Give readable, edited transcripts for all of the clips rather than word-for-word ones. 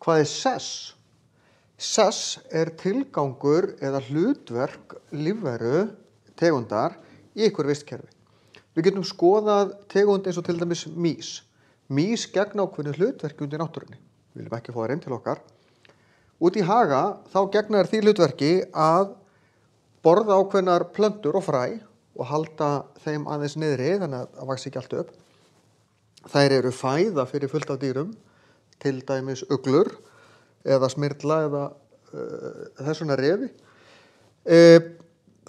Hvað er sess? Sess er tilgangur eða hlutverk lífveru tegundar í ykkur vistkerfi. Við getum skoðað tegund eins og til dæmis mýs. Mýs gegna ákveðnu hlutverki undir náttúrunni. Við viljum ekki fá það inn til okkar. Út í haga þá gegna því hlutverki að borða ákveðnar plöntur og fræ og halda þeim aðeins niðri þannig að það vaxi ekki allt upp. Þær eru fæða fyrir fullt af dýrum, til dæmis uglur eða smyrla eða þessuna refi.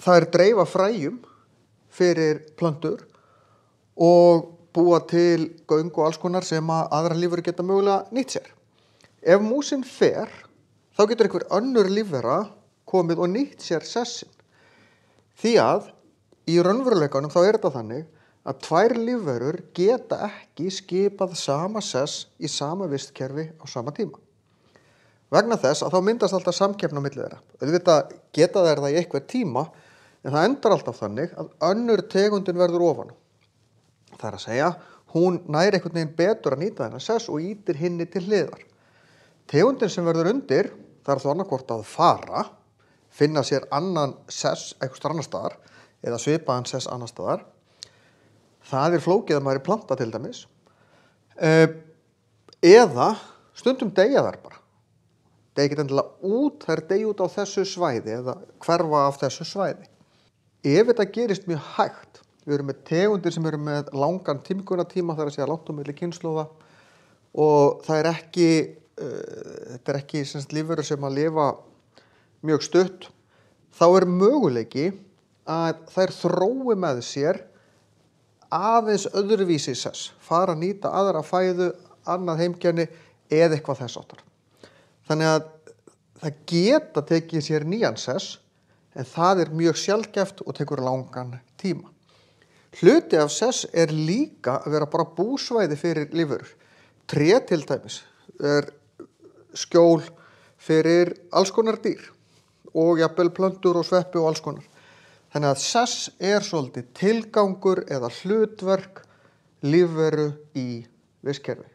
Þær dreifa fræjum fyrir plöntur og búa til göng og alls konar sem aðrar lífverur geta mögulega nýtt sér. Ef músin fer, þá getur einhver önnur lífvera komið og nýtt sér sessin. Því að í raunveruleikanum þá er þetta þannig að tvær lífverur geta ekki skipað sama sess í sama vistkerfi á sama tíma. Vegna þess að þá myndast alltaf samkeppni á milli þeirra. Auðvitað geta þær það í einhver tíma, en það endar alltaf þannig að önnur tegundin verður ofan. Það er að segja, hún nær einhvern veginn betur að nýta þennan sess og ýtir hinni til hliðar. Tegundin sem verður undir þarf þó annarkvort að fara, finna sér annan sess einhvers annar staðar eða svipaðan sess annar staðar. Það er flókið að maður er planta til dæmis. Eða stundum deyja þær bara. Deyja ekki endilega út, þær deyja út á þessu svæði eða hverfa af þessu svæði. Ef þetta gerist mjög hægt, við erum með tegundir sem eru með langan tímgunartíma, það er að segja langt á milli kynslóða og það er ekki, þetta er ekki lífverur sem að lifa mjög stutt, þá er möguleiki að þær þrói með sér aðeins öðruvísi sess, fara að nýta aðra fæðu, annað heimkjarni eða eitthvað þess áttar. Þannig að það geta tekið sér nýjan sess, en það er mjög sjaldgæft og tekur langan tíma. Hluti af sess er líka að vera bara búsvæði fyrir lífverur. Tré til dæmis er skjól fyrir alls konar dýr og jafnvel plöntur og sveppi og alls konar. Þannig að sess er svolítið tilgangur eða hlutverk lífveru í vistkerfi.